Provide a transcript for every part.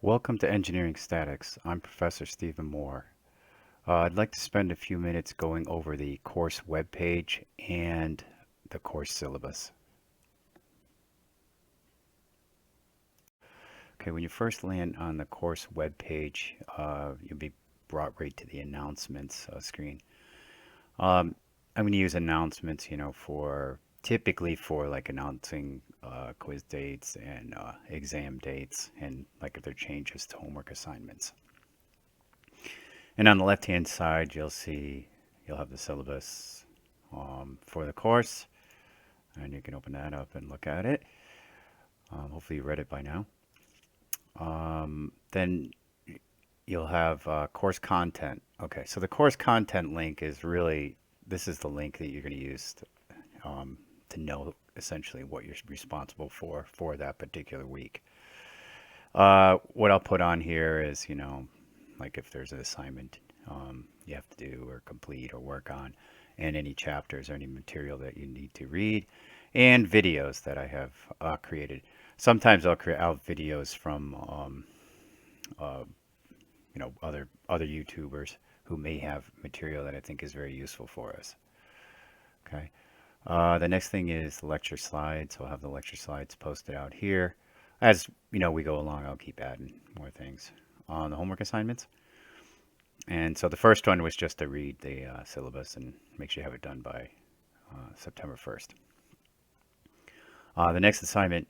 Welcome to Engineering Statics. I'm Professor Stephen Moore. I'd like to spend a few minutes going over the course webpage and the course syllabus. Okay, when you first land on the course webpage, you'll be brought right to the announcements screen. I'm going to use announcements, for typically for like announcing quiz dates and exam dates, and like if there are changes to homework assignments. And on the left-hand side, you'll have the syllabus for the course, and you can open that up and look at it. Hopefully you read it by now. Then you'll have course content. Okay, so the course content link is really, this is the link that you're going to use to know essentially what you're responsible for that particular week. What I'll put on here is, like if there's an assignment you have to do or complete or work on, and any chapters or any material that you need to read, and videos that I have created. Sometimes I'll create out videos from uh, other YouTubers who may have material that I think is very useful for us. Okay. The next thing is the lecture slides. I'll have the lecture slides posted out here. As we go along, I'll keep adding more things on the homework assignments. And so the first one was just to read the syllabus and make sure you have it done by September 1st. The next assignment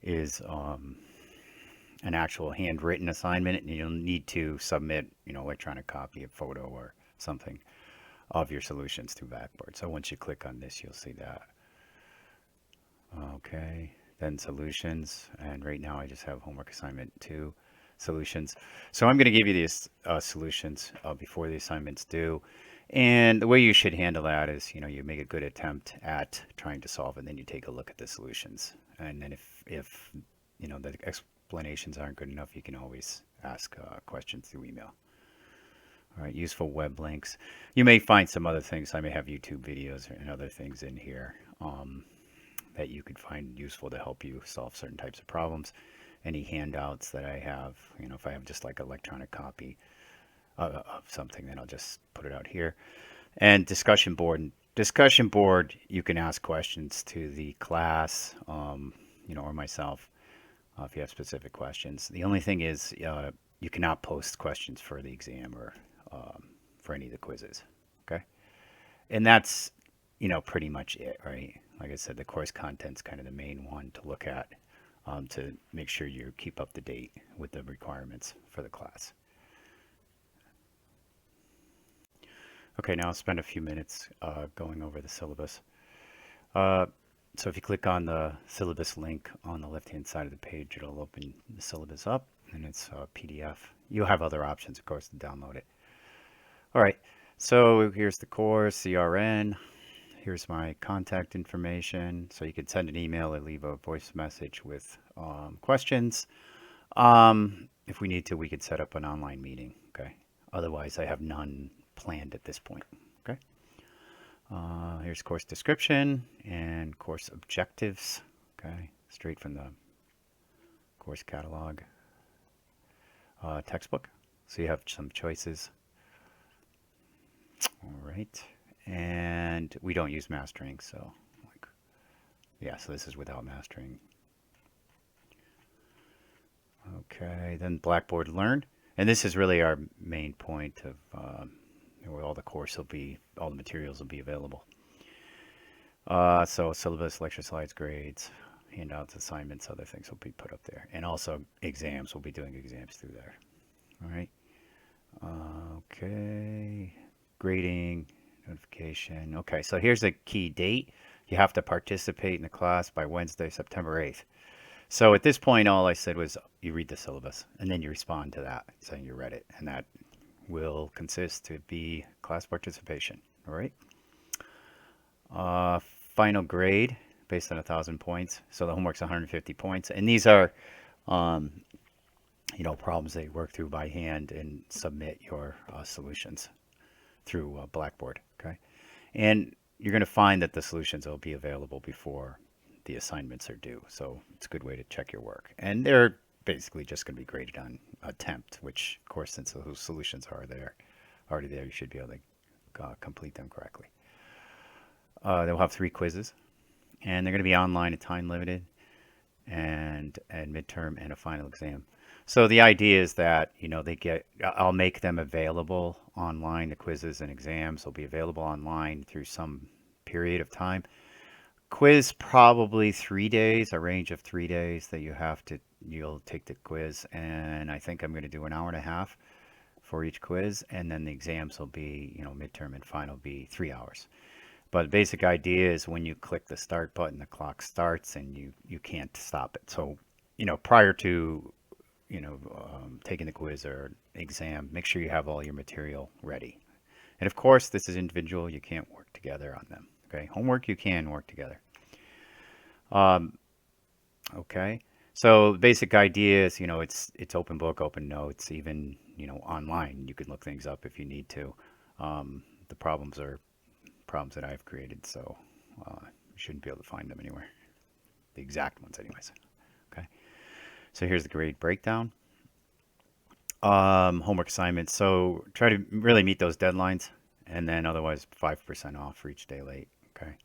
is an actual handwritten assignment, and you'll need to submit, electronic copy, a photo or something of your solutions to Blackboard. So once you click on this, you'll see that. Okay, then solutions, and right now I just have homework assignment 2 solutions. So I'm going to give you these solutions before the assignment's due. And the way you should handle that is, you make a good attempt at trying to solve it, and then you take a look at the solutions. And then if the explanations aren't good enough, you can always ask questions through email. All right, useful web links. You may find some other things. I may have YouTube videos and other things in here that you could find useful to help you solve certain types of problems. Any handouts that I have, if I have just like electronic copy of something, then I'll just put it out here. And discussion board. Discussion board, you can ask questions to the class, or myself, if you have specific questions. The only thing is, you cannot post questions for the exam or for any of the quizzes. Okay, and that's pretty much it, right? Like I said, the course content's kind of the main one to look at to make sure you keep up to date with the requirements for the class. Okay, now I'll spend a few minutes going over the syllabus. So if you click on the syllabus link on the left-hand side of the page, it'll open the syllabus up, and it's a PDF. You'll have other options, of course, to download it. All right, so here's the course, CRN. Here's my contact information. So you can send an email or leave a voice message with questions. If we need to, we could set up an online meeting. Okay. Otherwise, I have none planned at this point. Okay. Here's course description and course objectives. Okay. Straight from the course catalog. Textbook. So you have some choices. All right. And we don't use mastering, so so this is without mastering. Okay, then Blackboard Learn, and this is really our main point of where all the materials will be available. So syllabus, lecture slides, grades, handouts, assignments, other things will be put up there, and also exams. We'll be doing exams through there. All right. Okay, grading. Notification. Okay, so here's a key date. You have to participate in the class by Wednesday, September 8th. So at this point, all I said was you read the syllabus, and then you respond to that, saying you read it, and that will consist to be class participation. All right. Final grade based on 1,000 points. So the homework's 150 points, and these are, problems that you work through by hand and submit your solutions through Blackboard. Okay, and you're going to find that the solutions will be available before the assignments are due. So it's a good way to check your work. And they're basically just going to be graded on attempt, which, of course, since those solutions are there, already there, you should be able to complete them correctly. They'll have 3 quizzes, and they're going to be online and time limited, and midterm and a final exam. So the idea is that, I'll make them available online. The quizzes and exams will be available online through some period of time. Quiz probably 3 days, a range of 3 days that you'll take the quiz, and I think I'm going to do an hour and a half for each quiz, and then the exams will be, midterm and final be 3 hours. But the basic idea is when you click the start button, the clock starts and you can't stop it. So, prior to, taking the quiz or exam, make sure you have all your material ready. And of course, this is individual. You can't work together on them. Okay. Homework, you can work together. Okay. So the basic idea is, it's open book, open notes, even, online. You can look things up if you need to. The problems are problems that I've created, so you shouldn't be able to find them anywhere. The exact ones, anyways. Okay. So here's the grade breakdown. Homework assignments. So try to really meet those deadlines, and then otherwise 5% off for each day late. Okay.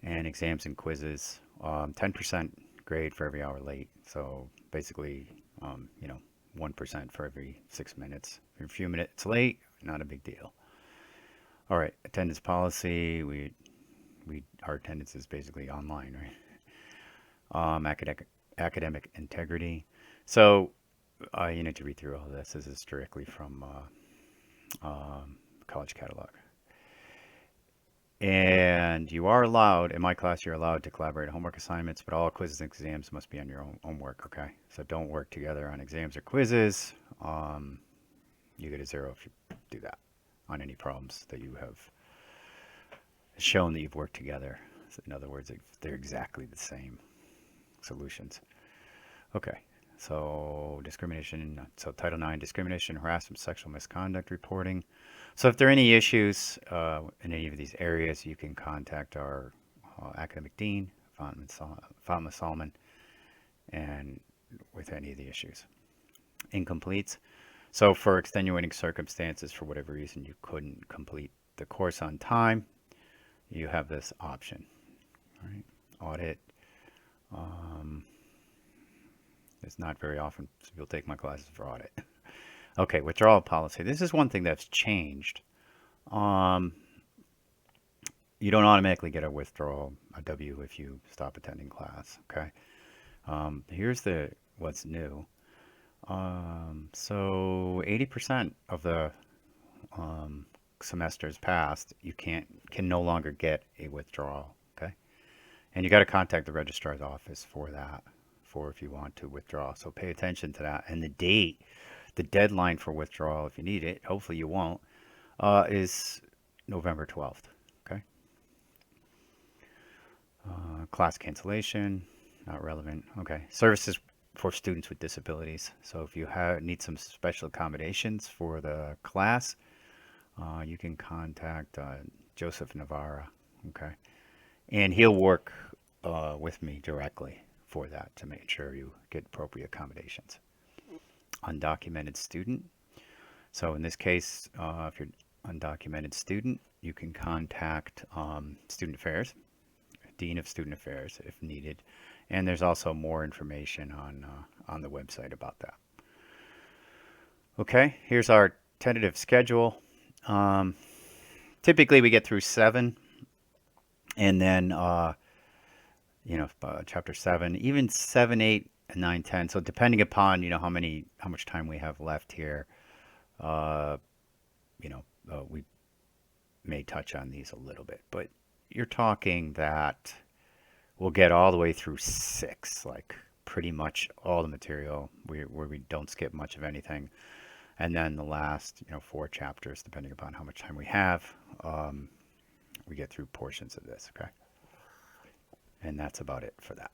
And exams and quizzes, 10% grade for every hour late. So basically, 1% for every 6 minutes. If you're a few minutes late, not a big deal. All right, attendance policy. Our attendance is basically online, right? Academic integrity. So you need to read through all this. This is directly from College Catalog. And you are allowed, in my class, you're allowed to collaborate on homework assignments, but all quizzes and exams must be on your own work, okay? So don't work together on exams or quizzes. You get a 0 if you do that on any problems that you have shown that you've worked together. So in other words, they're exactly the same solutions. Okay, so discrimination. So Title IX, discrimination, harassment, sexual misconduct reporting. So if there are any issues in any of these areas, you can contact our academic dean, Fatima Solomon, and with any of the issues. Incompletes. So for extenuating circumstances, for whatever reason you couldn't complete the course on time, you have this option. All right? Audit. It's not very often people take my classes for audit. Okay, withdrawal policy. This is one thing that's changed. You don't automatically get a withdrawal, a W, if you stop attending class. Okay. Here's what's new. So 80% of the semesters passed, you can no longer get a withdrawal. Okay. And you got to contact the registrar's office for that, for if you want to withdraw. So pay attention to that. And the deadline for withdrawal, if you need it, hopefully you won't, is November 12th. Okay. Class cancellation, not relevant. Okay. Services for students with disabilities. So if you need some special accommodations for the class, you can contact Joseph Navarra. Okay. And he'll work with me directly for that to make sure you get appropriate accommodations. Undocumented student. So in this case, if you're an undocumented student, you can contact Student Affairs, Dean of Student Affairs if needed. And there's also more information on the website about that. Okay, here's our tentative schedule. Typically we get through 7, and then chapter 7, even 7, 8, and 9, 10. So depending upon how much time we have left here, we may touch on these a little bit, but you're talking that we'll get all the way through 6, like pretty much all the material where we don't skip much of anything. And then the last 4 chapters, depending upon how much time we have, we get through portions of this. Okay. And that's about it for that.